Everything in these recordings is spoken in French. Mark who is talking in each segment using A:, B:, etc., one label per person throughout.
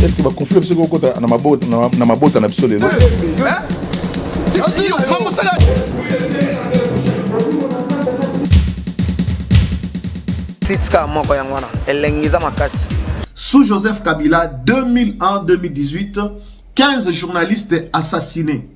A: Est-ce que va confier ce qu'on compte dans ma botte en absolu?
B: Sous Joseph Kabila, 2001-2018, 15 journalistes assassinés,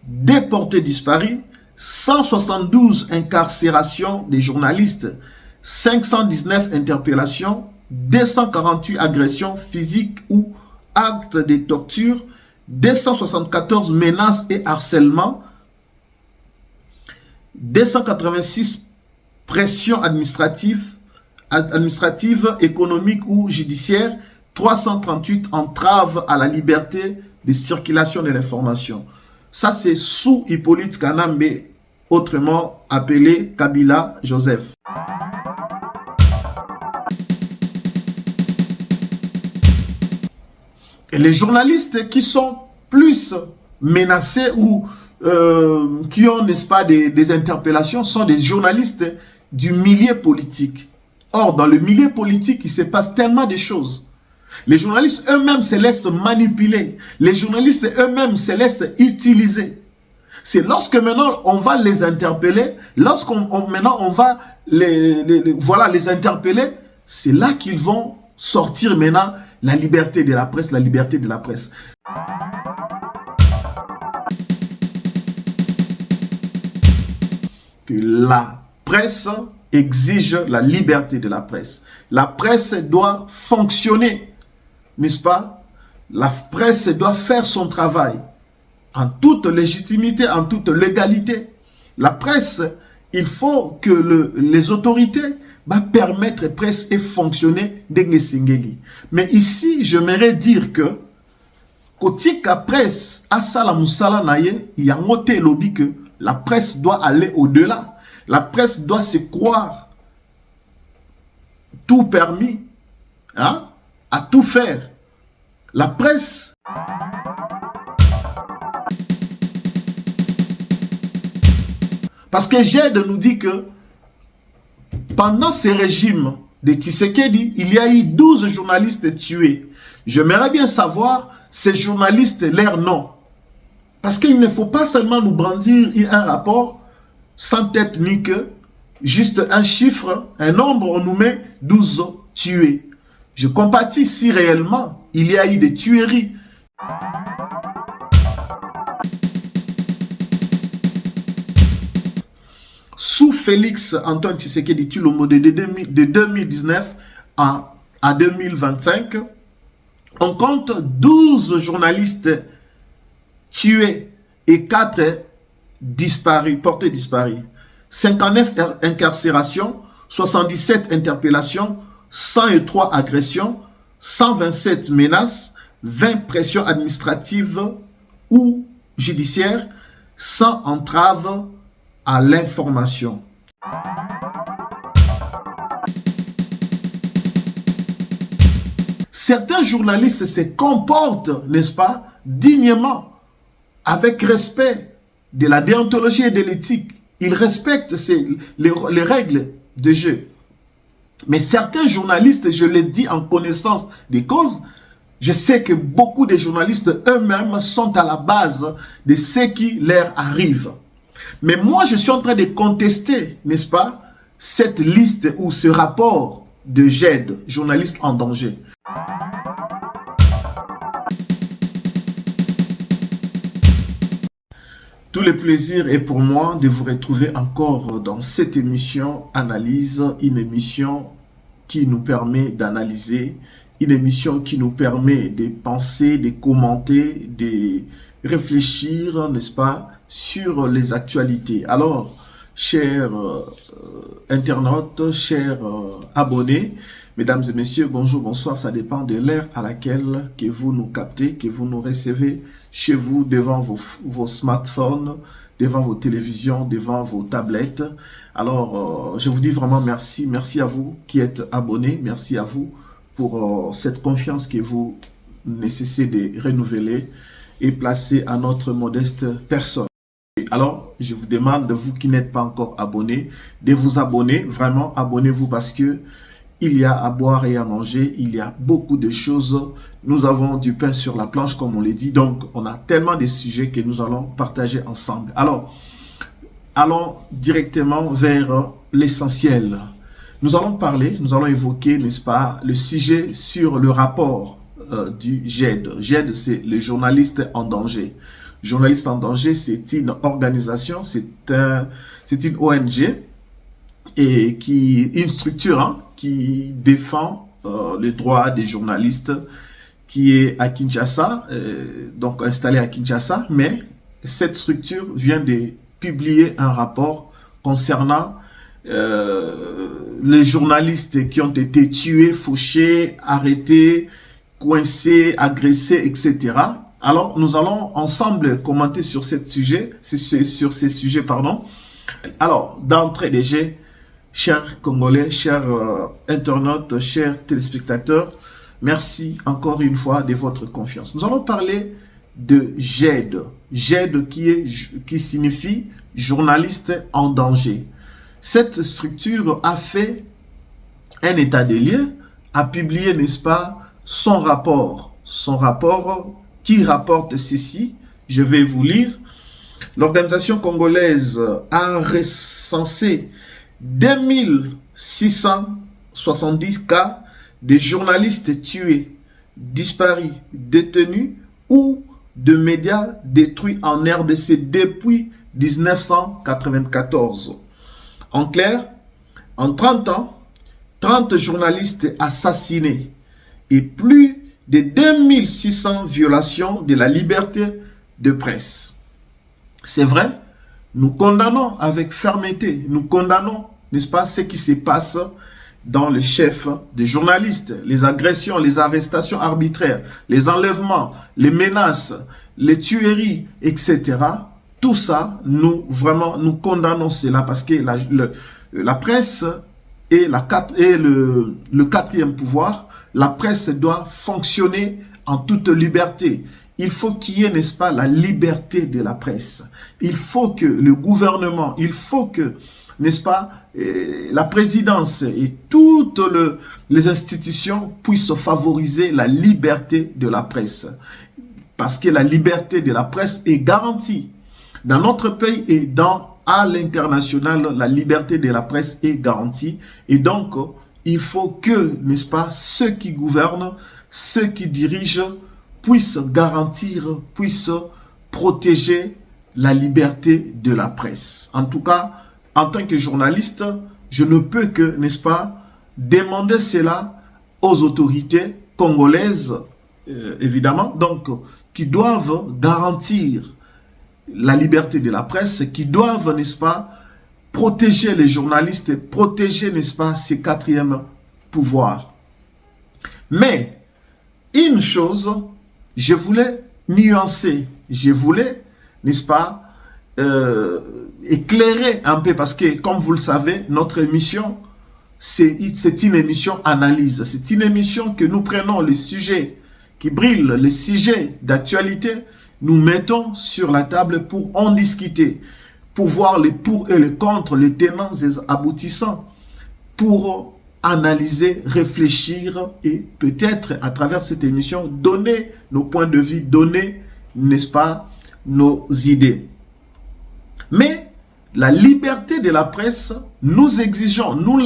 B: déportés disparus, 172 incarcérations des journalistes, 519 interpellations, 248 agressions physiques ou actes de torture, 274 menaces et harcèlements, 286 pressions administratives, économiques ou judiciaires, 338 entraves à la liberté de circulation de l'information. Ça, c'est sous Hippolyte Kanambe, autrement appelé Kabila Joseph. Et les journalistes qui sont plus menacés ou qui ont, n'est-ce pas, des interpellations sont des journalistes du milieu politique. Or, dans le milieu politique, il se passe tellement de choses. Les journalistes eux-mêmes se laissent manipuler. Les journalistes eux-mêmes se laissent utiliser. C'est lorsque maintenant on va les interpeller, maintenant on va les interpeller, c'est là qu'ils vont sortir maintenant la liberté de la presse, la liberté de la presse. Que la presse exige la liberté de la presse. La presse doit fonctionner, n'est-ce pas? La presse doit faire son travail en toute légitimité, en toute légalité. La presse, il faut que les autorités permettre presse et fonctionner d'Engesingeli. Mais ici, j'aimerais dire que Kotika presse, Asala Moussala Naye, il y a un autre lobby que la presse doit aller au-delà. La presse doit se croire tout permis, hein, à tout faire. La presse... Parce que Jed nous dit que pendant ces régimes de Tshisekedi, il y a eu 12 journalistes tués. J'aimerais bien savoir ces journalistes, leur nom. Parce qu'il ne faut pas seulement nous brandir un rapport sans tête ni queue, juste un chiffre, un nombre, on nous met 12 tués. Je compatis si réellement il y a eu des tueries. Sous Félix Antoine Tshisekedi Tshilombo de 2019 à 2025, on compte 12 journalistes tués et 4 disparus, portés disparus. 59 incarcérations, 77 interpellations, 103 agressions, 127 menaces, 20 pressions administratives ou judiciaires, 100 entraves à l'information. Certains journalistes se comportent, n'est-ce pas, dignement, avec respect de la déontologie et de l'éthique. Ils respectent les règles de jeu. Mais certains journalistes, je le dis en connaissance des causes, je sais que beaucoup de journalistes eux-mêmes sont à la base de ce qui leur arrive. Mais moi, je suis en train de contester, n'est-ce pas, cette liste ou ce rapport de GED, journalistes en danger. Tout le plaisir est pour moi de vous retrouver encore dans cette émission Analyse, une émission qui nous permet d'analyser, une émission qui nous permet de penser, de commenter, de réfléchir, n'est-ce pas, sur les actualités. Alors, chers internautes, chers abonnés, mesdames et messieurs, bonjour, bonsoir, ça dépend de l'heure à laquelle que vous nous captez, que vous nous recevez chez vous, devant vos smartphones, devant vos télévisions, devant vos tablettes. Alors, je vous dis vraiment merci. Merci à vous qui êtes abonnés. Merci à vous pour cette confiance que vous nécessitez de renouveler. est placé à notre modeste personne. Alors, je vous demande, vous qui n'êtes pas encore abonnés, de vous abonner. Vraiment, abonnez-vous parce que il y a à boire et à manger. Il y a beaucoup de choses. Nous avons du pain sur la planche, comme on l'a dit. Donc, on a tellement de sujets que nous allons partager ensemble. Alors, allons directement vers l'essentiel. Nous allons parler, nous allons évoquer, n'est-ce pas, le sujet sur le rapport du GED. GED, c'est le journaliste en danger. Journaliste en danger, c'est une organisation, c'est une ONG et une structure hein, qui défend les droits des journalistes, qui est à Kinshasa, donc installée à Kinshasa, mais cette structure vient de publier un rapport concernant les journalistes qui ont été tués, fauchés, arrêtés, coincés, agressés, etc. Alors, nous allons ensemble commenter sur ces sujets, pardon. Alors, d'entrée de jeu, chers Congolais, chers internautes, chers téléspectateurs, merci encore une fois de votre confiance. Nous allons parler de GED. GED qui signifie journaliste en danger. Cette structure a fait un état des lieux, a publié, n'est-ce pas, son rapport qui rapporte ceci. Je vais vous lire. L'organisation congolaise a recensé 2670 cas de journalistes tués, disparus, détenus ou de médias détruits en RDC depuis 1994. En clair, en 30 ans, 30 journalistes assassinés et plus de 2600 violations de la liberté de presse. C'est vrai, nous condamnons avec fermeté, nous condamnons, n'est-ce pas, ce qui se passe dans le chef des journalistes, les agressions, les arrestations arbitraires, les enlèvements, les menaces, les tueries, etc. Tout ça, nous condamnons cela parce que la presse est le quatrième pouvoir. La presse doit fonctionner en toute liberté. Il faut qu'il y ait, n'est-ce pas, la liberté de la presse. Il faut que le gouvernement, il faut que, n'est-ce pas, la présidence et toutes les institutions puissent favoriser la liberté de la presse. Parce que la liberté de la presse est garantie. Dans notre pays et à l'international, la liberté de la presse est garantie. Et donc, il faut que, n'est-ce pas, ceux qui gouvernent, ceux qui dirigent, puissent garantir, puissent protéger la liberté de la presse. En tout cas, en tant que journaliste, je ne peux que, n'est-ce pas, demander cela aux autorités congolaises, évidemment, donc, qui doivent garantir la liberté de la presse, qui doivent, n'est-ce pas, protéger les journalistes, protéger, n'est-ce pas, ces quatrièmes pouvoirs. Mais, une chose, je voulais nuancer, je voulais, n'est-ce pas, éclairer un peu, parce que, comme vous le savez, notre émission, c'est une émission analyse. C'est une émission que nous prenons les sujets qui brillent, les sujets d'actualité, nous mettons sur la table pour en discuter, pour voir les pour et les contre, les tenants et les aboutissants, pour analyser, réfléchir et peut-être à travers cette émission donner nos points de vue, donner, n'est-ce pas, nos idées. Mais la liberté de la presse, nous exigeons, nous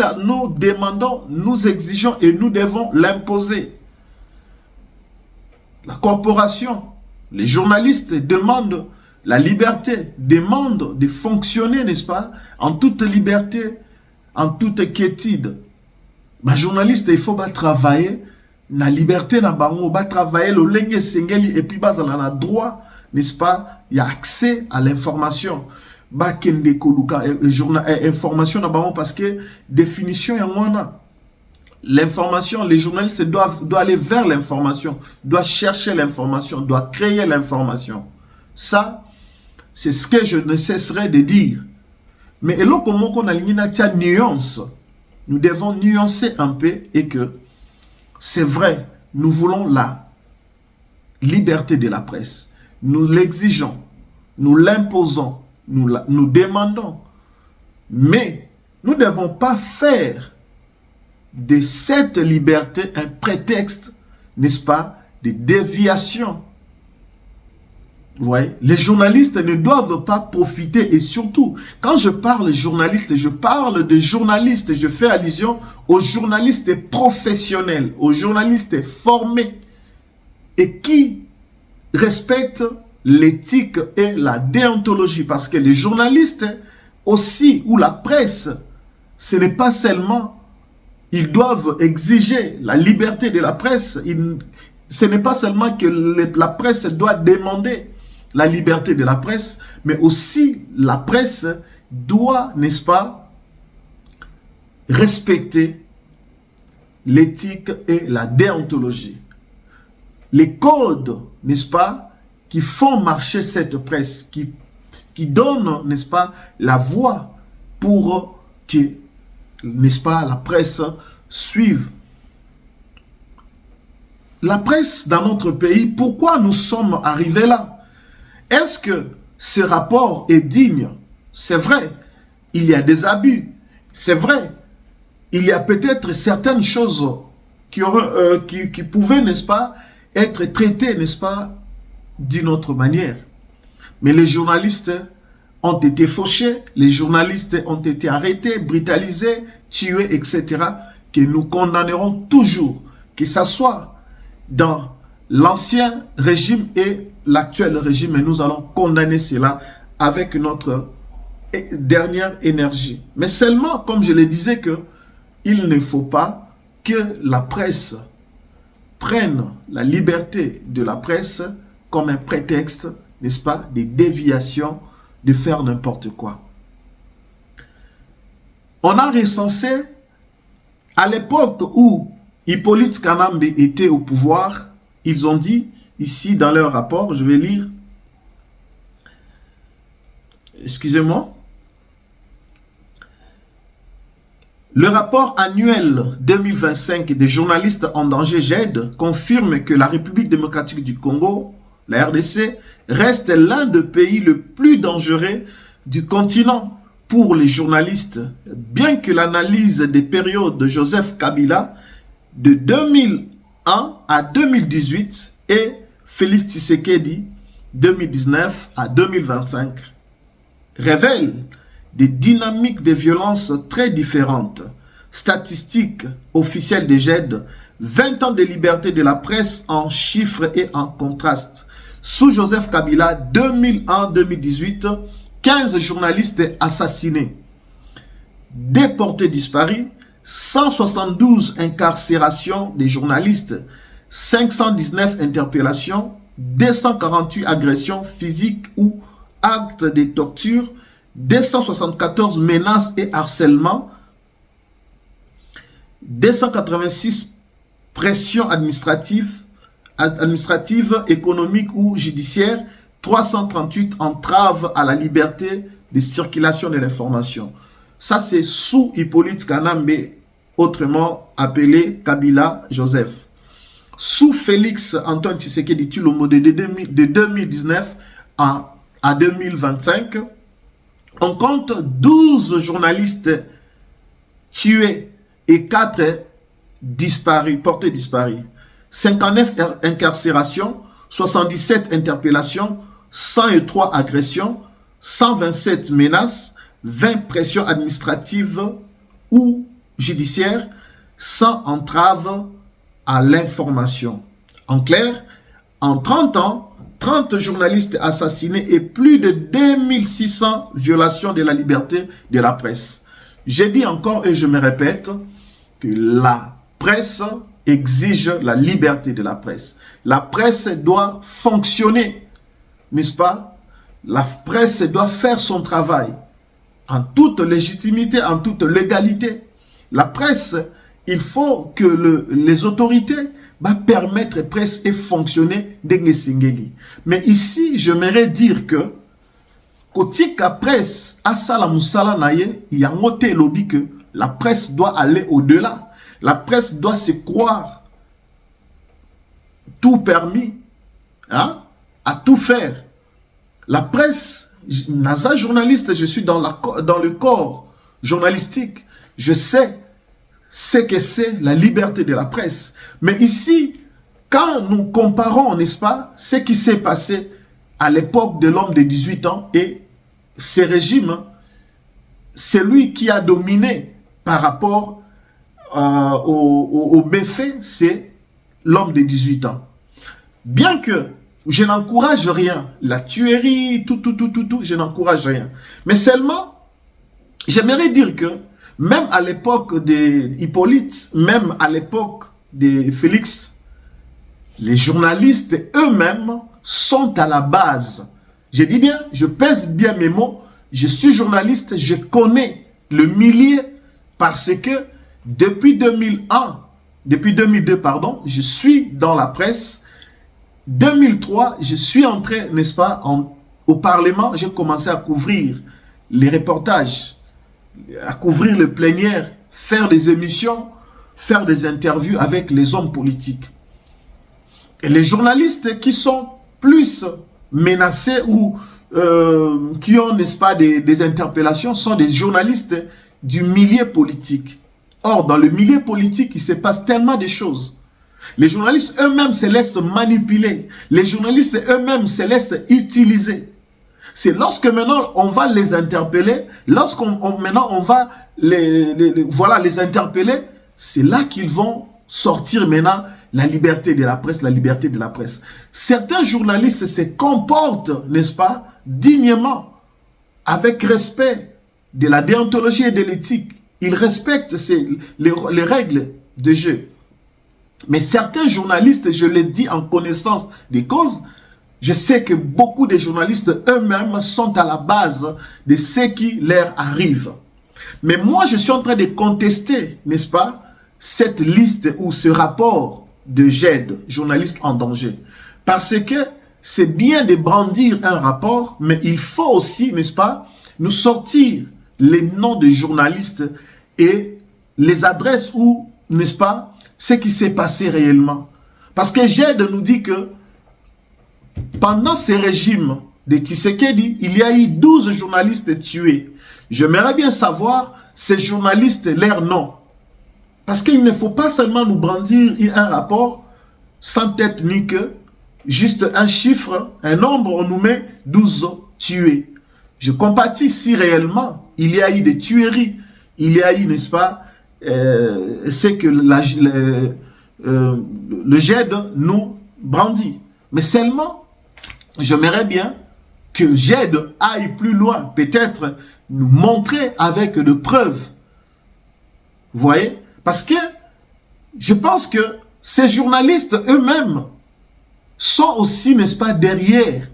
B: demandons, nous exigeons et nous devons l'imposer. La corporation, les journalistes demandent la liberté, demandent de fonctionner, n'est-ce pas, en toute liberté, en toute quiétude. Les journaliste, il faut travailler la liberté, travailler le lengue sengeli et puis la droit, n'est-ce pas, il y a accès à l'information. Information parce que définition y a l'information, les journalistes doivent aller vers l'information, doivent chercher l'information, doivent créer l'information. Ça, c'est ce que je ne cesserai de dire. Mais là, comme on a une nuance, nous devons nuancer un peu et que c'est vrai, nous voulons la liberté de la presse. nous l'exigeons, nous l'imposons, nous demandons. Mais nous ne devons pas faire de cette liberté un prétexte, n'est-ce pas, de déviation. Vous voyez, les journalistes ne doivent pas profiter, et surtout, quand je parle journaliste, je parle de journalistes, je fais allusion aux journalistes professionnels, aux journalistes formés et qui respectent l'éthique et la déontologie, parce que les journalistes aussi, ou la presse, ce n'est pas seulement, ils doivent exiger la liberté de la presse, ce n'est pas seulement que la presse doit demander la liberté de la presse, mais aussi la presse doit, n'est-ce pas, respecter l'éthique et la déontologie. Les codes, n'est-ce pas, qui font marcher cette presse, qui donnent, n'est-ce pas, la voie pour que, n'est-ce pas, la presse suive. La presse dans notre pays, pourquoi nous sommes arrivés là? Est-ce que ce rapport est digne? C'est vrai, il y a des abus. C'est vrai, il y a peut-être certaines choses qui pouvaient, n'est-ce pas, être traitées, n'est-ce pas, d'une autre manière. Mais les journalistes ont été fauchés, les journalistes ont été arrêtés, brutalisés, tués, etc. Que nous condamnerons toujours, que ce soit dans l'ancien régime et l'actuel régime, et nous allons condamner cela avec notre dernière énergie. Mais seulement, comme je le disais, que il ne faut pas que la presse prenne la liberté de la presse comme un prétexte, n'est-ce pas, des déviations, de faire n'importe quoi. On a recensé, à l'époque où Hippolyte Kanambe était au pouvoir, ils ont dit, ici dans leur rapport, je vais lire, excusez-moi, le rapport annuel 2025 des journalistes en danger GED confirme que la République démocratique du Congo, la RDC, reste l'un des pays le plus dangereux du continent pour les journalistes, bien que l'analyse des périodes de Joseph Kabila de 2001 à 2018 et Félix Tshisekedi 2019 à 2025 révèle des dynamiques de violence très différentes. Statistiques officielles de GED, 20 ans de liberté de la presse en chiffres et en contraste. Sous Joseph Kabila, 2001-2018, 15 journalistes assassinés, déportés disparus, 172 incarcérations des journalistes, 519 interpellations, 248 agressions physiques ou actes de torture, 274 menaces et harcèlements, 286 pressions administratives, économiques ou judiciaires, 338 entraves à la liberté de circulation de l'information. Ça, c'est sous Hippolyte Kanambe, autrement appelé Kabila Joseph. Sous Félix Antoine Tshisekedi Tshilombo de 2019 à 2025, on compte 12 journalistes tués et 4 disparus, portés disparus. 59 incarcérations, 77 interpellations, 103 agressions, 127 menaces, 20 pressions administratives ou judiciaires, 100 entraves à l'information. En clair, en 30 ans, 30 journalistes assassinés et plus de 2600 violations de la liberté de la presse. J'ai dit encore et je me répète que la presse exige la liberté de la presse. La presse doit fonctionner, n'est-ce pas? La presse doit faire son travail en toute légitimité, en toute légalité. La presse, il faut que les autorités permettre la presse et fonctionner d'Engesingeli. Mais ici, j'aimerais dire que Kotika presse, Asala Moussala Naye, il y a un autre lobby que la presse doit aller au-delà. La presse doit se croire tout permis, hein, à tout faire. La presse, Naza journaliste, je suis dans le corps journalistique. Je sais ce que c'est la liberté de la presse. Mais ici, quand nous comparons, n'est-ce pas, ce qui s'est passé à l'époque de l'homme de 18 ans et ces régimes, c'est lui qui a dominé par rapport au méfait, c'est l'homme de 18 ans. Bien que je n'encourage rien, la tuerie, tout, je n'encourage rien. Mais seulement, j'aimerais dire que même à l'époque d'Hippolyte, même à l'époque de Félix, les journalistes eux-mêmes sont à la base. Je dis bien, je pèse bien mes mots, je suis journaliste, je connais le milieu parce que depuis 2002, pardon, je suis dans la presse. 2003, je suis entré, n'est-ce pas, au Parlement, j'ai commencé à couvrir les reportages, à couvrir le plénière, faire des émissions, faire des interviews avec les hommes politiques. Et les journalistes qui sont plus menacés ou qui ont, n'est-ce pas, des interpellations sont des journalistes du milieu politique. Or, dans le milieu politique, il se passe tellement de choses. Les journalistes eux-mêmes se laissent manipuler. Les journalistes eux-mêmes se laissent utiliser. C'est lorsque maintenant on va les interpeller, maintenant on va les interpeller, c'est là qu'ils vont sortir maintenant la liberté de la presse, la liberté de la presse. Certains journalistes se comportent, n'est-ce pas, dignement, avec respect de la déontologie et de l'éthique. Ils respectent les règles de jeu. Mais certains journalistes, je le dis en connaissance des causes, je sais que beaucoup de journalistes eux-mêmes sont à la base de ce qui leur arrive. Mais moi, je suis en train de contester, n'est-ce pas, cette liste ou ce rapport de GED, journalistes en danger. Parce que c'est bien de brandir un rapport, mais il faut aussi, n'est-ce pas, nous sortir les noms des journalistes et les adresses où, n'est-ce pas, ce qui s'est passé réellement. Parce que GED nous dit que pendant ces régimes de Tshisekedi, il y a eu 12 journalistes tués. J'aimerais bien savoir ces journalistes, leurs noms. Parce qu'il ne faut pas seulement nous brandir un rapport sans tête ni queue, juste un chiffre, un nombre, on nous met 12 tués. Je compatis si réellement il y a eu des tueries, il y a eu, n'est-ce pas, c'est que le GED nous brandit. Mais seulement, j'aimerais bien que GED aille plus loin, peut-être nous montrer avec de preuves. Vous voyez? Parce que je pense que ces journalistes eux-mêmes sont aussi, n'est-ce pas, derrière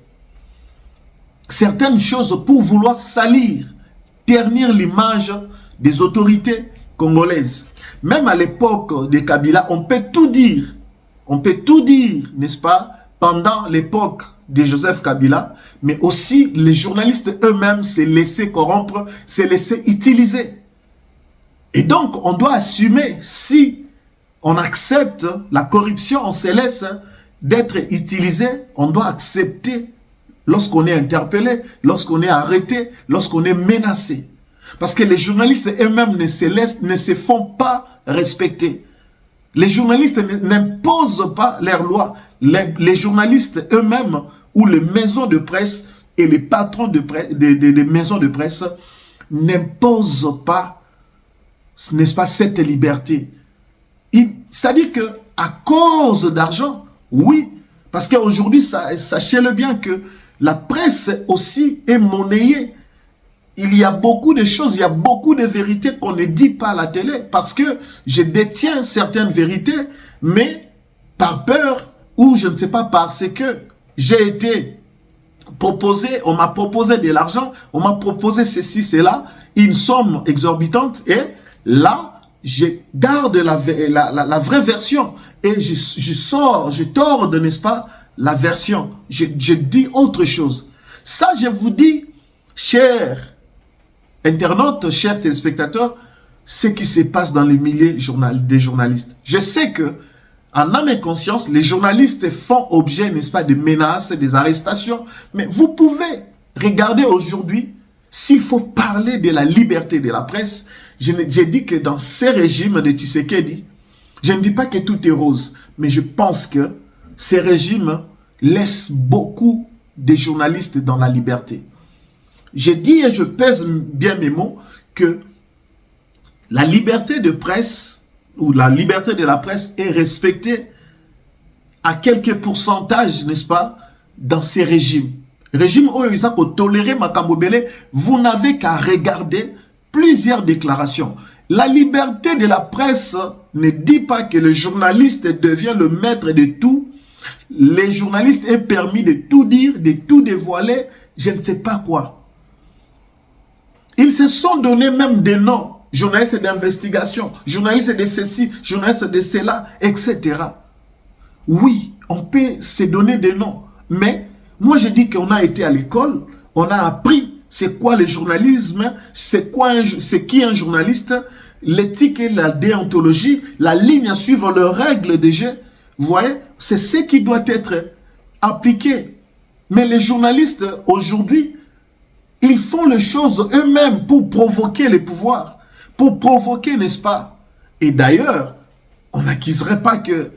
B: certaines choses pour vouloir salir, ternir l'image des autorités congolaises. Même à l'époque de Kabila, on peut tout dire. On peut tout dire, n'est-ce pas, pendant l'époque de Joseph Kabila, mais aussi les journalistes eux-mêmes se laissaient corrompre, se laissaient utiliser. Et donc, on doit assumer, si on accepte la corruption, on se laisse d'être utilisé, on doit accepter lorsqu'on est interpellé, lorsqu'on est arrêté, lorsqu'on est menacé. Parce que les journalistes eux-mêmes ne se font pas respecter. Les journalistes n'imposent pas leurs lois. Les journalistes eux-mêmes ou les maisons de presse et les patrons des maisons de presse n'imposent pas, n'est-ce pas, cette liberté. C'est-à-dire que à cause d'argent, oui, parce qu'aujourd'hui, sachez-le bien que la presse aussi est monnayée. Il y a beaucoup de choses, il y a beaucoup de vérités qu'on ne dit pas à la télé parce que je détiens certaines vérités, mais par peur ou je ne sais pas parce que j'ai été proposé, on m'a proposé de l'argent, on m'a proposé ceci, cela, une somme exorbitante et là, je garde la vraie version et je torde, n'est-ce pas, la version. Je dis autre chose. Ça, je vous dis, chers internautes, chers téléspectateurs, ce qui se passe dans le milieu des journalistes. Je sais que en âme et conscience, les journalistes font objet, n'est-ce pas, de menaces, des arrestations. Mais vous pouvez regarder aujourd'hui, s'il faut parler de la liberté de la presse, j'ai dit que dans ces régimes de Tshisekedi, je ne dis pas que tout est rose, mais je pense que ces régimes laissent beaucoup de journalistes dans la liberté. J'ai dit, et je pèse bien mes mots, que la liberté de presse, ou la liberté de la presse est respectée à quelques pourcentages, n'est-ce pas, dans ces régimes. Régime où ils ont toléré Makambobele, vous n'avez qu'à regarder plusieurs déclarations. La liberté de la presse ne dit pas que le journaliste devient le maître de tout. Les journalistes est permis de tout dire, de tout dévoiler, je ne sais pas quoi. Ils se sont donné même des noms. Journalistes d'investigation, journalistes de ceci, journalistes de cela, etc. Oui, on peut se donner des noms. Mais moi, je dis qu'on a été à l'école, on a appris c'est quoi le journalisme, c'est qui un journaliste, l'éthique et la déontologie, la ligne à suivre, les règles de jeu. Vous voyez, c'est ce qui doit être appliqué. Mais les journalistes, aujourd'hui, ils font les choses eux-mêmes pour provoquer les pouvoirs. Pour provoquer, n'est-ce pas? Et d'ailleurs, on n'accuserait pas que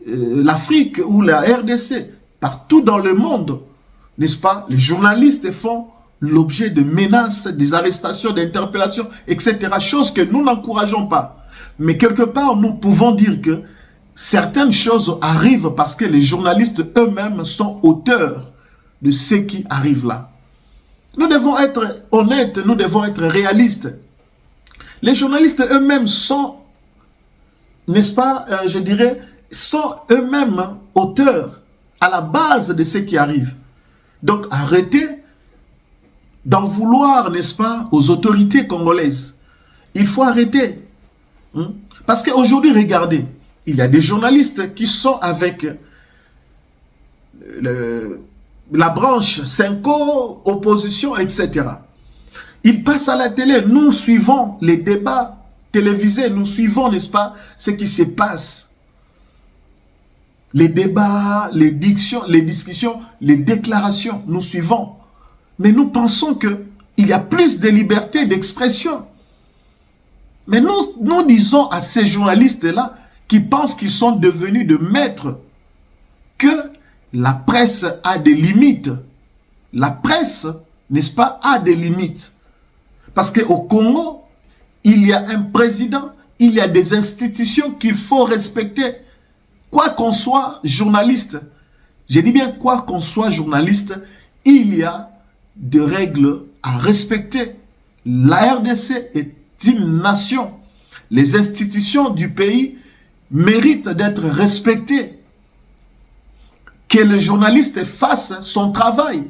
B: l'Afrique ou la RDC, partout dans le monde, n'est-ce pas? Les journalistes font l'objet de menaces, des arrestations, d'interpellations, etc. Chose que nous n'encourageons pas. Mais quelque part, nous pouvons dire que certaines choses arrivent parce que les journalistes eux-mêmes sont auteurs de ce qui arrive là. Nous devons être honnêtes, nous devons être réalistes. Les journalistes eux-mêmes sont, n'est-ce pas, je dirais, sont eux-mêmes auteurs à la base de ce qui arrive. Donc arrêtez d'en vouloir, n'est-ce pas, aux autorités congolaises. Il faut arrêter. Parce qu'aujourd'hui, regardez, il y a des journalistes qui sont avec la branche Cinco, opposition, etc. Ils passent à la télé, nous suivons les débats télévisés, nous suivons, n'est-ce pas, ce qui se passe. Les débats, les discussions, les déclarations, nous suivons. Mais nous pensons qu'il y a plus de liberté d'expression. Mais nous disons à ces journalistes-là qui pensent qu'ils sont devenus de maîtres que la presse a des limites. La presse, n'est-ce pas, a des limites. Parce qu'au Congo, il y a un président, il y a des institutions qu'il faut respecter. Quoi qu'on soit journaliste, je dis bien quoi qu'on soit journaliste, il y a des règles à respecter. La RDC est une nation. Les institutions du pays méritent d'être respectées. Que le journaliste fasse son travail,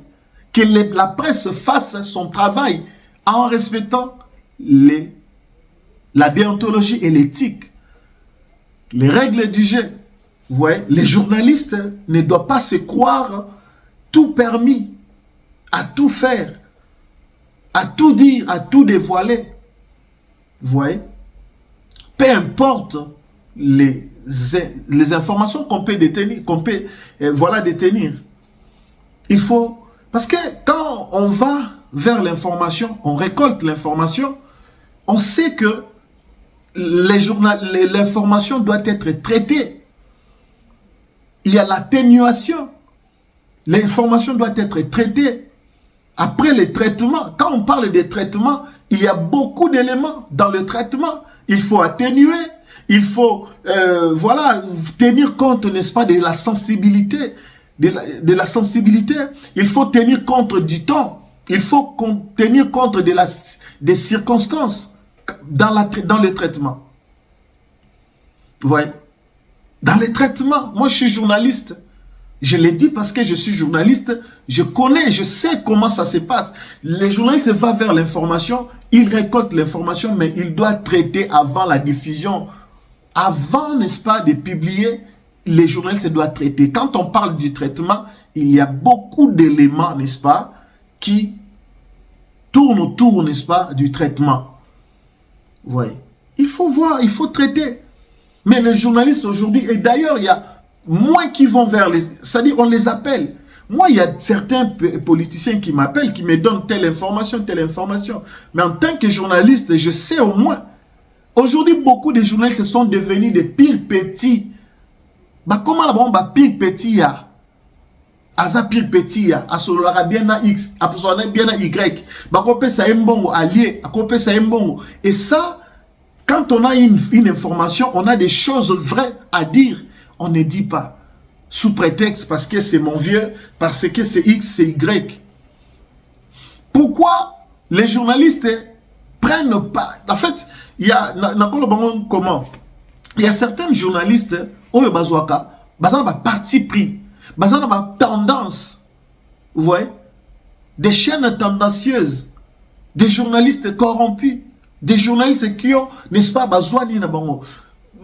B: que la presse fasse son travail en respectant la déontologie et l'éthique, les règles du jeu. Vous voyez, les journalistes ne doivent pas se croire tout permis, à tout faire, à tout dire, à tout dévoiler. Vous voyez, peu importe les informations qu'on peut détenir, détenir. Il faut, parce que quand on va vers l'information, on récolte l'information, on sait que l'information doit être traitée. Il y a l'atténuation. L'information doit être traitée. Après le traitement, quand on parle de traitement, il y a beaucoup d'éléments dans le traitement. Il faut atténuer, il faut tenir compte, n'est-ce pas, de la sensibilité, de la sensibilité. Il faut tenir compte du temps. Il faut tenir compte des circonstances dans le traitement. Vous voyez? Dans le traitement, moi je suis journaliste. Je l'ai dit parce que je suis journaliste. Je connais, je sais comment ça se passe. Les journalistes vont vers l'information, ils récoltent l'information, mais ils doivent traiter avant la diffusion. Avant, n'est-ce pas, de publier, les journalistes doivent traiter. Quand on parle du traitement, il y a beaucoup d'éléments, n'est-ce pas, qui tournent autour, n'est-ce pas, du traitement. Vous voyez? Il faut voir, il faut traiter. Mais les journalistes aujourd'hui, et d'ailleurs, il y a moins qui vont vers les... C'est-à-dire, on les appelle. Moi, il y a certains politiciens qui m'appellent, qui me donnent telle information, telle information. Mais en tant que journaliste, je sais au moins. Aujourd'hui, beaucoup de journalistes sont devenus des pires petits. Bah, comment là-bas, bah, pire petit, ya? Aza pire petit, ya? Asolara bien à X, asolara bien à Y. Bah, qu'on peut ça mbongo, allié, qu'on peut ça mbongo. Et ça, quand on a une information, on a des choses vraies à dire. On ne dit pas. Sous prétexte parce que c'est mon vieux, parce que c'est X, c'est Y. Pourquoi les journalistes prennent pas... En fait, il y a... Comment? Il y a certains journalistes, Oyo Bazouaka, basant na parti pris, basant na tendance. Vous voyez? Des chaînes tendancieuses, des journalistes corrompus, des journalistes qui ont, n'est-ce pas, Bazouani na bango.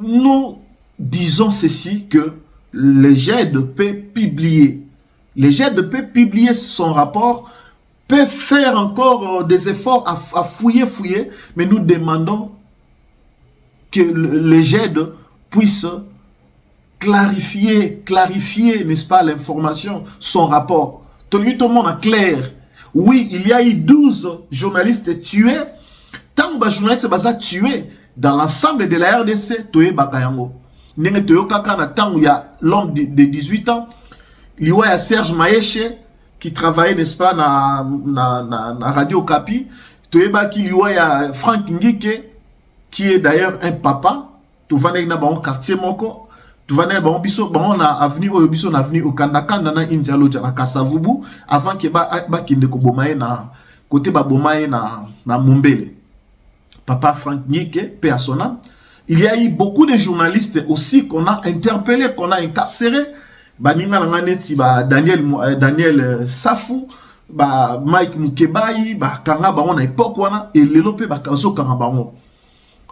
B: Nous disons ceci que le GED peut publier. Le GED peut publier son rapport, peut faire encore des efforts à fouiller, mais nous demandons que le GED puisse clarifier, n'est-ce pas, l'information, son rapport. Tout le monde est clair. Oui, il y a eu 12 journalistes tués. Tant que les journalistes sont tués dans l'ensemble de la RDC, Toye Bakayango. Nenge Toyokaka na temps où il y a l'homme de 18 ans, il y a Serge Maesche qui travaillait, n'est-ce pas, na Radio Kapi. Toyeba qu'il y a Frank Ngike qui est d'ailleurs un papa. Tu vas dans un quartier moko. Tu vas dans un biso, on a avenue au biso, on a avenue au Kandakan, na Indialo, na Kasavubu, avant que ba kinde ko bomaye na côté ba bomaye na Mumbele. Papa Frank Ngike, paix à son âme. Il y a eu beaucoup de journalistes aussi qu'on a interpellés, qu'on a incarcérés. Baninga Nanganeti, Daniel Safou, Mike Mukebayi, Kanga on a époque, et Lelope Bakazo Kanga.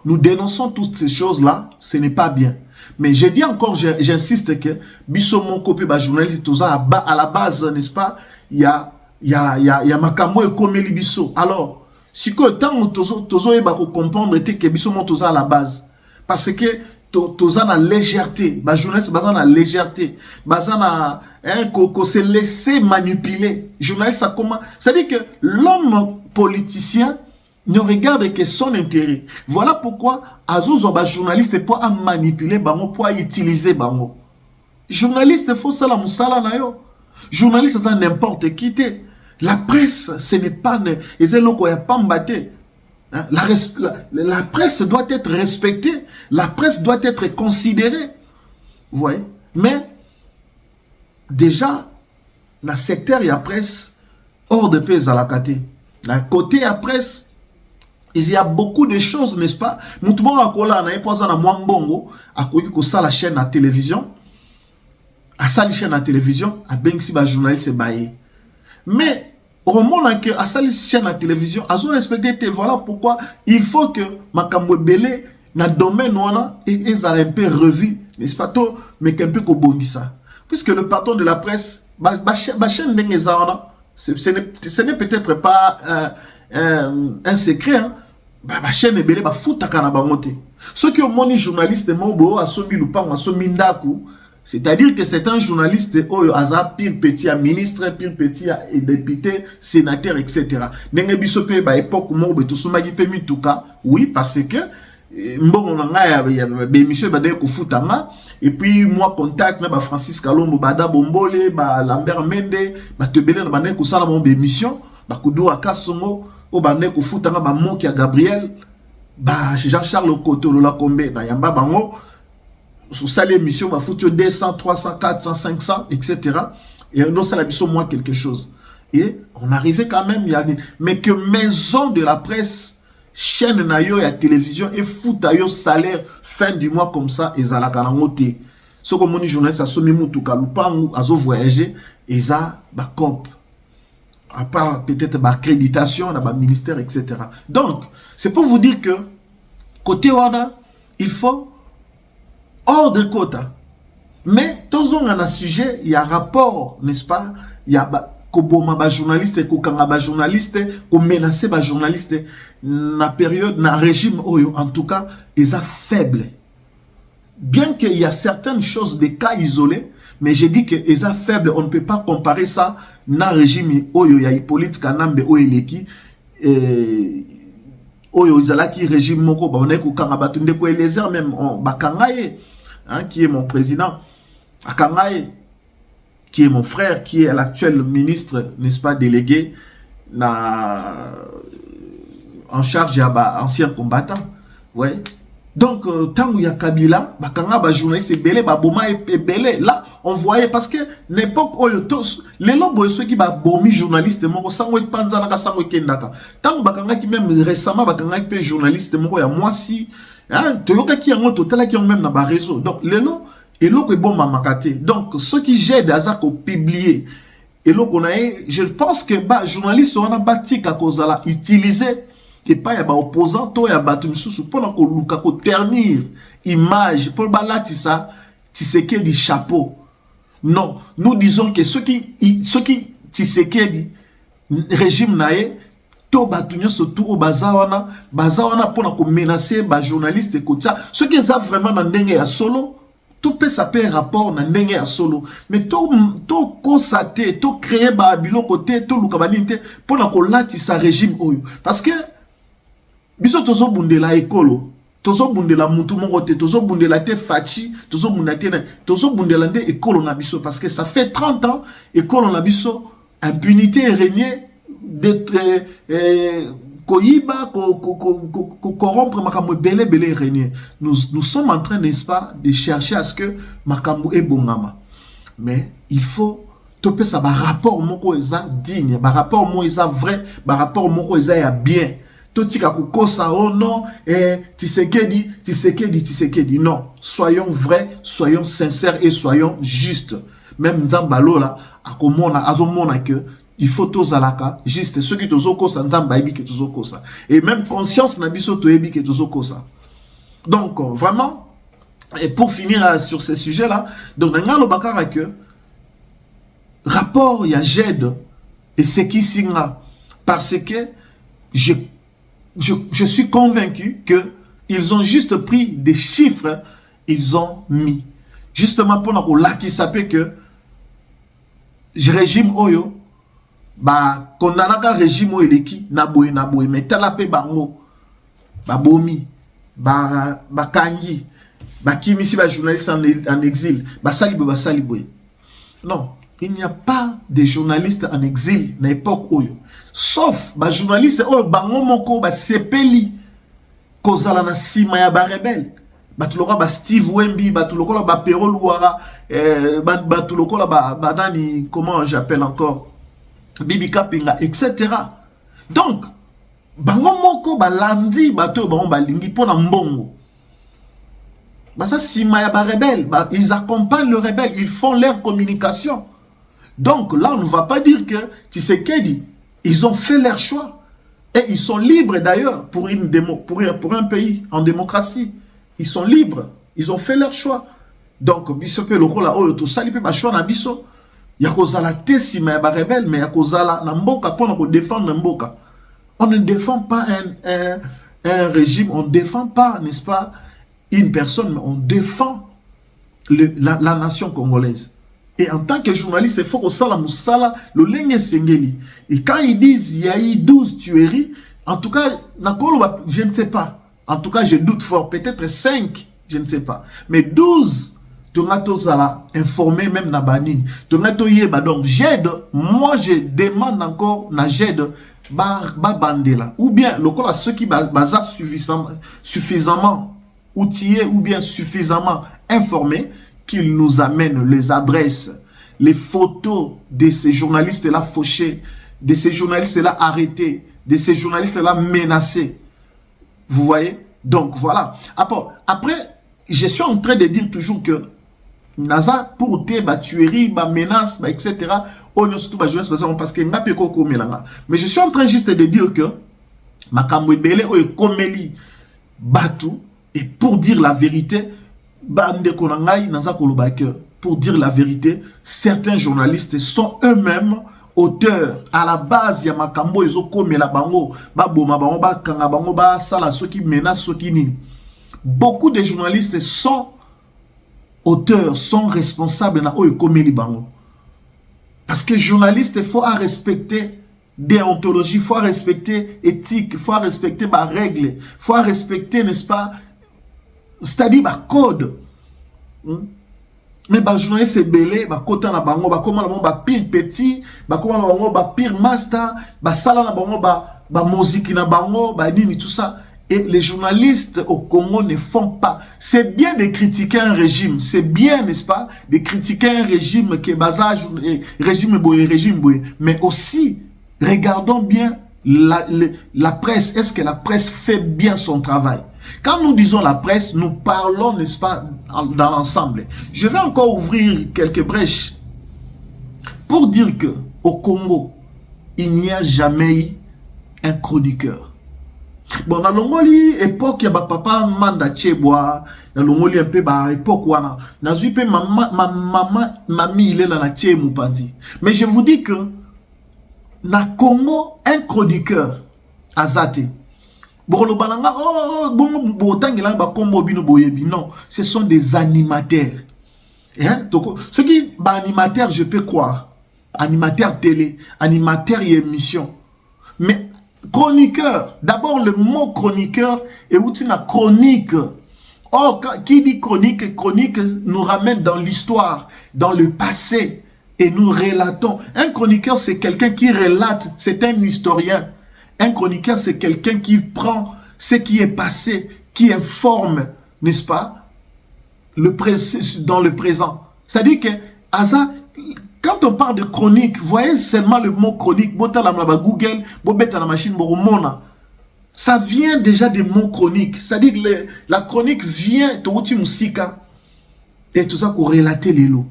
B: Nous dénonçons toutes ces choses-là, ce n'est pas bien. Mais je dis encore, j'insiste que Bisso mon copie, journaliste, tout ça, à la base, n'est-ce pas, il y a Makamo et Komeli Bisso. Alors, si que tant Tozo est comprendre que Bisso mon tout à la base. Parce que Toza na légèreté, journaliste baza na légèreté, baza na qu'on se laisser manipuler. Journaliste ça comment? C'est-à-dire que l'homme politicien ne regarde que son intérêt. Voilà pourquoi azozo ba journaliste pour manipuler bango, pour utiliser bango. Journaliste faut ça la musala na yo. Journaliste ça n'importe qui te. La presse ce n'est pas et c'est loko ya pambaté. La presse doit être respectée, la presse doit être considérée. Vous voyez? Mais, déjà, dans le secteur, il y a presse hors de paix à la côté. Dans côté, il y a presse, il y a beaucoup de choses, n'est-ce pas? Nous, tout le monde a la chaîne à télévision, à la chaîne à télévision, à Bengsi, journaliste, mais, au moment où à cette chaîne à télévision, à respecté, voilà pourquoi il faut que Makambo Belé, dans le domaine où ils ont un peu revu, n'est-ce pas, mais qu'un peu ça. Puisque le patron de la presse, chaîne ce n'est peut-être pas un secret, hein. Chaîne Belé, fout à Kanabamote. Ceux qui ont mon journaliste, Mobo, à Somi Lupang, à Somi Ndaku, c'est-à-dire que c'est un journaliste Aza pire petit à ministre, pire petit à député, sénateur, etc. Nenge bisope ba époque mo tout sumagi pemi tuka, oui parce que mbongo nga ya bémission ba de ko futanga et puis moi contact na ba Francis Kalombo bada bombole ba Lambert Mende ba tebele na ba ne ko sala mon bémission ba kudo akasongo o ba ne ko futanga ba moki ya Gabriel ba Jean-Charles Koto la kombe na yamba bango sur ça l'émission va foutre 200, 300, 400, 500, etc. Et on ça la mission moi quelque chose. Et on arrivait quand même, mais que maison de la presse, chaîne nayo et télévision et fout à yo salaire fin du mois comme ça et ça la garantie. Ce que mon journaliste a soumis mutu kalupangu azo voyager et ça ba cop. À part peut-être ba accréditation dans ba ministère etc. Donc c'est pour vous dire que côté Wada il faut hors de quota. Mais, tous on a un sujet, il y a rapport, n'est-ce pas? Il y a Koboma ba journaliste, Kokanga ba journaliste, ko menacer ba journaliste, na période, na régime, en tout cas, ils sont faibles. bien qu'il y a certaines choses, des cas isolés, mais j'ai dit que Eza faible, on ne peut pas comparer ça na régime Oyo ya Hippolyte Kanambe Oyeleki Oyo Izalaki régime moko ba on est ko kanga batunde ko Eliezer même bakangaye hein, qui est mon président Akangaye qui est mon frère, qui est l'actuel ministre, n'est-ce pas, délégué en charge de ancien combattant. Ouais. Donc, tant qu'il y a Kabila, bakanga ba journaliste belé, ba boma et belé. Là, on voyait parce que l'époque où les lobes ceux qui ba bomi journaliste moko sango panza na sango kendaka. Tant bakanga qui même récemment bakanga qui journaliste moko ya moi si hein, toyoka qui en total qui ont même na ba réseau. Donc les lots et l'eau est bon mamakate. Donc ceux qui gèrent des hasards au publier et l'eau qu'on a, je pense que bah journaliste on a bâti qu'à cause là utiliser et pas y a opposant toi y a battu sous pendant que Luka ko ternir image pour balati ça Tshisekedi chapeau. Non, nous disons que ceux qui Tshisekedi régime nae to batunyo surtout au bazawana pour na menacer ba journaliste et ça ceux qui savent vraiment dans ndenge ya solo tout peut s'appeler rapport na ndenge ya solo mais to constater to créer ba bilo côté to lukabanite pour na ko latisa régime oyo parce que biso tozo bundela ekolo tozo bundela mutu moko te tozo bundela te fachi tozo bundela te tozo bundela nde ekolo na biso parce que ça fait 30 ans ekolo na biso impunité régner de koyiba corrompre makambo belé régner nous sommes en train n'est-ce pas de chercher à ce que makambo e bongama mais il faut topé ça ba rapport moko eza digne ba rapport moko eza vrai ba rapport moko eza ya bien. Totika kukosa oh non Tshisekedi non, soyons vrais, soyons sincères et soyons justes. Même Nzambalo là akomona azomona que il faut tozalaka juste ceux qui tozokosa Nzamba ebi que tozokosa et même conscience na biso to ebi que tozokosa. Donc vraiment et pour finir sur ces sujets là donc ngalo bakara que rapport ya JED et ce qui singa parce que je suis convaincu que ils ont juste pris des chiffres, ils ont mis. Justement pour nous là qui s'appelle que régime Oyo, bah qu'on a un régime Oyo na boy mais talape bango, bah bomi, bah kangi, bah kimi si bah journaliste en exil, bah saliboy. Non. Il n'y a pas de journalistes en exil à l'époque Oyo. Sauf les journalistes Oyo bango moko ba sepeli kozala na sima ya ba rebelle. Batuloka ba Steve Wemby, batuloka ba Pero Luara, batuloka ba nani comment j'appelle encore Bibi Kapinga etc. Donc bango moko ba landi bato bango ba lingi pona mbongo. Ba ça sima ya ba rebelle, ils accompagnent le rebelle, ils font leur communication. Donc là, on ne va pas dire que Tshisekedi, ils ont fait leur choix. Et ils sont libres d'ailleurs pour un pays en démocratie. Ils sont libres. Ils ont fait leur choix. Donc, biso pe lokola oyo to sali pe ba choix na biso. Ya kozala te sima ya ba rebelle, mais ya kozala na mboka pona ko défendre mboka. On ne défend pas un régime, on ne défend pas, n'est-ce pas, une personne, mais on défend la nation congolaise. Et en tant que journaliste, il faut que ça la moussala, le lenge sengeli. Et quand ils disent il y a eu 12 tueries, en tout cas, je ne sais pas. En tout cas, je doute fort. Peut-être 5, je ne sais pas. Mais 12, Tonato Zala, informé même Nabani. Tonato Yeba. Donc, j'aide. Moi, je demande encore, na j'aide, bandela. Ou bien, le à ceux qui basent suffisamment outillés ou bien suffisamment informés, qu'ils nous amènent les adresses, les photos de ces journalistes-là fauchés, de ces journalistes-là arrêtés, de ces journalistes-là menacés. Vous voyez? Donc, voilà. Après, je suis en train de dire toujours que Naza, pour te, tuerie, menace, etc., parce que mais je suis en train juste de dire que Makambo Ebele, Komeli, Batu, et pour dire la vérité, pour dire la vérité, certains journalistes sont eux-mêmes auteurs. À la base, il y a Makambo, ils ont commis la bango, beaucoup de journalistes sont auteurs sont responsables na oyo komeli bango. Parce que journaliste, il faut respecter déontologie, il faut respecter éthique, il faut respecter ma règle, il faut respecter, n'est-ce pas, c'est-à-dire ma code. Mais les journalistes c'est belé, bah kota na bango, bah comment na bango bah pire petit, bah comment na bango bah pire master, bah sala na bango bah musique na bango, bah nini tout ça. Et les journalistes au Congo ne font pas. C'est bien de critiquer un régime. C'est bien, n'est-ce pas, de critiquer un régime qui est basé régime boy. Mais aussi, regardons bien la presse. Est-ce que la presse fait bien son travail? Quand nous disons la presse, nous parlons, n'est-ce pas, dans l'ensemble. Je vais encore ouvrir quelques brèches pour dire que au Congo, il n'y a jamais eu un chroniqueur. Bon, dans l'ongoli, époque, il y a papa Manda Cheboa, dans l'ongoli, un peu, époque, wana. Dans une peu, mamie, il est dans la Tché Moupandi. Mais je vous dis que, na Congo, un chroniqueur, Azate. Bon, le balanga, non, ce sont des animateurs. Hein? Donc, ceux qui, animateurs, je peux croire. Animateur télé, animateur et émission. Mais, chroniqueur, d'abord le mot chroniqueur est outil la chronique. Or, qui dit chronique, chronique nous ramène dans l'histoire, dans le passé, et nous relatons. Un chroniqueur, c'est quelqu'un qui relate, c'est un historien. Un chroniqueur, c'est quelqu'un qui prend ce qui est passé, qui informe, n'est-ce pas, dans le présent. C'est-à-dire que, quand on parle de chronique, voyez seulement le mot chronique, Google, la machine, ça vient déjà des mots chroniques. C'est-à-dire que la chronique vient de Moussika et tout ça pour relater les lots.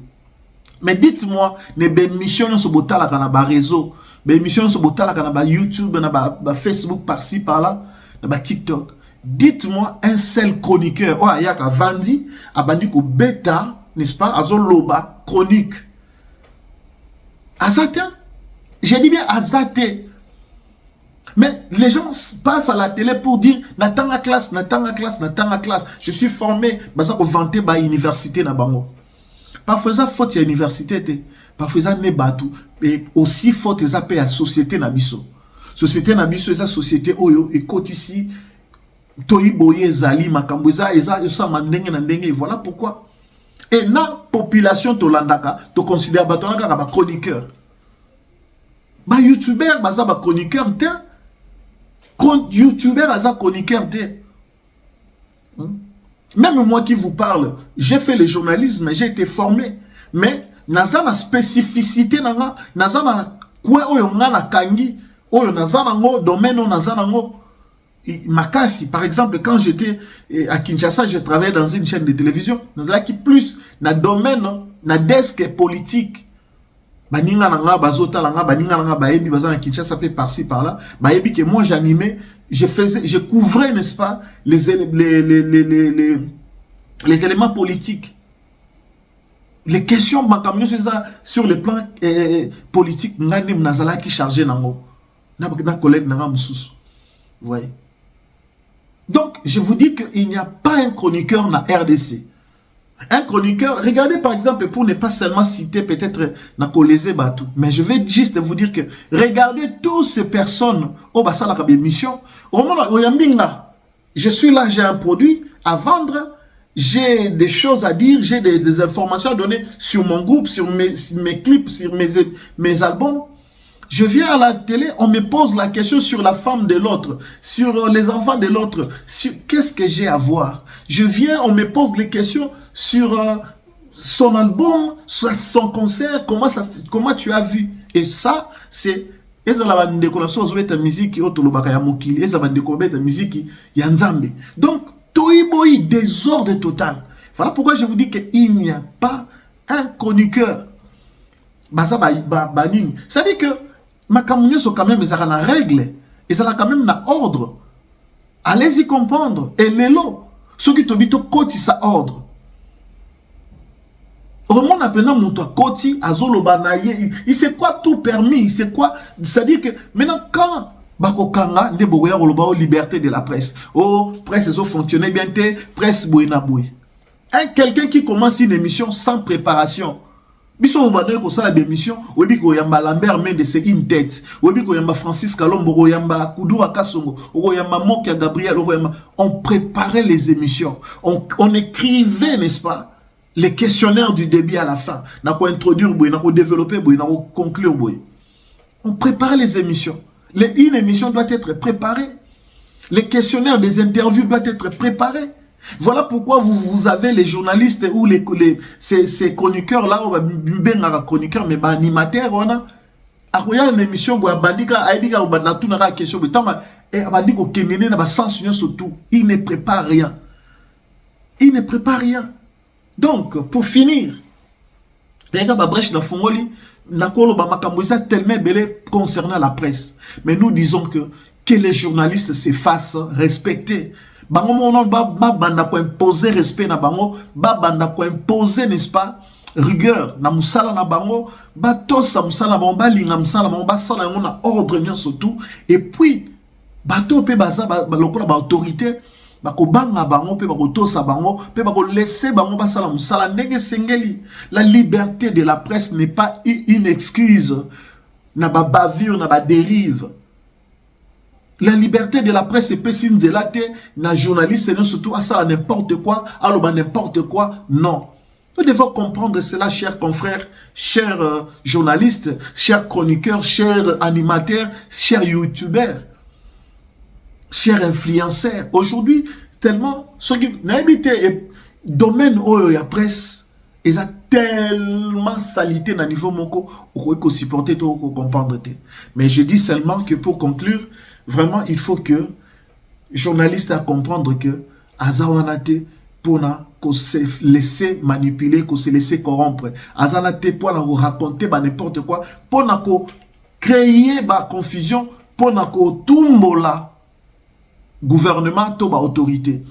B: Mais dites-moi, les émissions sur le réseau, les émissions sur le YouTube, Facebook par-ci, par-là, TikTok. Dites-moi un seul chroniqueur. Oh, il y a Vandi, Abandiko Beta, n'est-ce pas, Azoloba, chronique. Azate, j'ai dit bien Azate. Mais les gens passent à la télé pour dire n'attends la classe, n'attends la classe, n'attends la classe. Je suis formé, ça pour vanter par l'université na bango. Parfois ça faute à l'université, parfois ça n'est pas tout. Et aussi faute ça paye à société na biso. Société na biso esa société oyo et côté ici toyi boye zali makamboza esa mandenge na ndenge. Voilà pourquoi. Et la population tolandaka, tu considères batonaka comme chroniqueur. Ba youtubeur baza ba chroniqueur te. Youtubeur baza chroniqueur te. Même moi qui vous parle, j'ai fait le journalisme, j'ai été formé, mais naza na spécificité nanga, naza na quoi oyo nga na kangi, oyo naza nango domaine o naza nango. Makasi, par exemple, quand j'étais à Kinshasa, je travaillais dans une chaîne de télévision. Dans un qui plus, na domaine, na desk politique. Baninga nanga, bazota nanga, baninga nanga, baebi, bazana Kinshasa fait par-ci, par-là. Baebi que moi j'animais, je couvrais, n'est-ce pas, les éléments politiques. Les questions, sur le plan politique, ngani mnazala qui chargé nango. Na collègue nanga moussous. Vous voyez? Donc, je vous dis qu'il n'y a pas un chroniqueur dans la RDC. Un chroniqueur, regardez par exemple, pour ne pas seulement citer peut-être Nakolese Batou, mais je vais juste vous dire que regardez toutes ces personnes au bassin de la émission. Au moment où je suis là, j'ai un produit à vendre, j'ai des choses à dire, j'ai des informations à donner sur mon groupe, sur mes clips, sur mes albums. Je viens à la télé, on me pose la question sur la femme de l'autre, sur les enfants de l'autre, sur qu'est-ce que j'ai à voir. Je viens, on me pose les questions sur son album, sur son concert, comment tu as vu. Et ça, c'est... Donc, toiboy, désordre total. Voilà pourquoi je vous dis qu'il n'y a pas un chroniqueur. C'est-à-dire que Makamounio sont quand même, ils ont la règle, ils ont quand même la ordre. Allez-y comprendre. Et les lots, ceux qui t'habitent côté ça ordre. Au monde appelant mon toi côté, azolo banaye, il sait quoi tout permis, il sait quoi. C'est-à-dire que maintenant quand Bakokanga ne boya liberté de la presse. Oh, presse ils ont fonctionné bien, presse boyna boy. Quelqu'un qui commence une émission sans préparation. Biso obana ko sala d'émission, obi ko yamba Lambert Mende c'est une tête. Obi ko yamba Francis Kalombo, ko yamba Kudura Kasongo, ko yamba Mokia Gabriel, on préparait les émissions. On écrivait, n'est-ce pas, les questionnaires du début à la fin. Na ko introduire boy, na ko développer boy, na ko conclure boy. On préparait les émissions. Une émission doit être préparée. Les questionnaires des interviews doivent être préparés. Voilà pourquoi vous avez les journalistes ou ces chroniqueurs là, chroniqueurs mais animateurs, on a une émission où il ne prépare rien. Il ne prépare rien. Donc, pour finir, concernant la presse. Mais nous disons que les journalistes se fassent respecter. Bango monon banda ko imposer respect na bango, banda ko imposer, n'est-ce pas, rigueur na musala na bango, tosa musala bango, linga musala bango, sala na ordre nyon surtout. Et puis bato pe baza lokola ba autorité bako banga bango pe bako tosa bango pe bako laisser bango basala musala ndenge sengeli. La liberté de la presse n'est pas une excuse na ba bavure na ba dérive. La liberté de la presse est pessin zelate, na journaliste, c'est surtout à ça n'importe quoi, alors n'importe quoi, non. Nous devons comprendre cela, chers confrères, chers journalistes, chers chroniqueurs, chers animateurs, chers youtubeurs, chers influenceurs. Aujourd'hui, tellement, ce qui n'habité domaine où il y a presse, ils ont tellement salité dans le niveau moko, ou qu'on supporter, ou qu'on comprendre. Mais je dis seulement que pour conclure, vraiment, il faut que les journalistes à comprendre que Azawanate pour se laisser manipuler, qu'on se laisser corrompre. Azawanate pour raconter n'importe quoi, pour créer la confusion, pour tumbola gouvernement, toba autorité.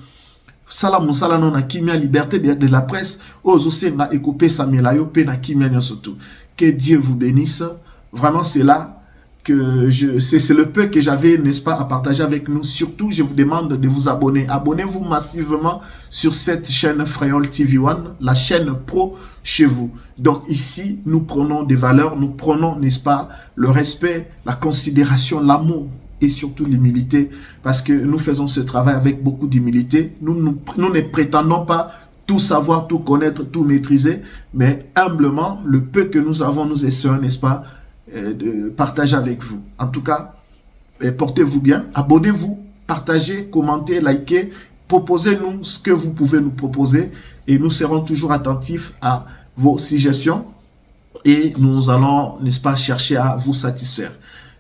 B: Salam non na kimia liberté de la presse, aussi na écopé samelayo pe na kimia surtout. Que Dieu vous bénisse. Vraiment, c'est là que c'est le peu que j'avais, n'est-ce pas, à partager avec nous. Surtout, je vous demande de vous abonner. Abonnez-vous massivement sur cette chaîne Frayol TV One, la chaîne pro chez vous. Donc ici, nous prenons des valeurs, nous prenons, n'est-ce pas, le respect, la considération, l'amour et surtout l'humilité, parce que nous faisons ce travail avec beaucoup d'humilité. Nous ne prétendons pas tout savoir, tout connaître, tout maîtriser, mais humblement, le peu que nous avons, nous essayons, n'est-ce pas, de partager avec vous. En tout cas, portez-vous bien, abonnez-vous, partagez, commentez, likez, proposez-nous ce que vous pouvez nous proposer et nous serons toujours attentifs à vos suggestions et nous allons, n'est-ce pas, chercher à vous satisfaire.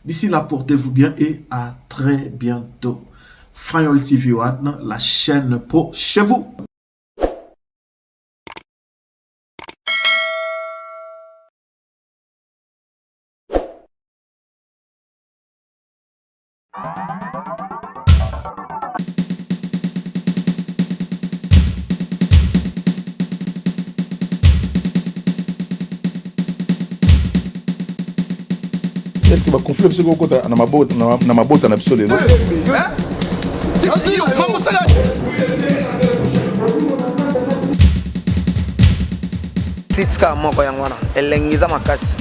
B: D'ici là, portez-vous bien et à très bientôt. Frayol TV One, la chaîne pro chez vous.
A: Est-ce que va conflit parce que côté na mabota na biso lelo
C: titka moko yango wana elengiza makasi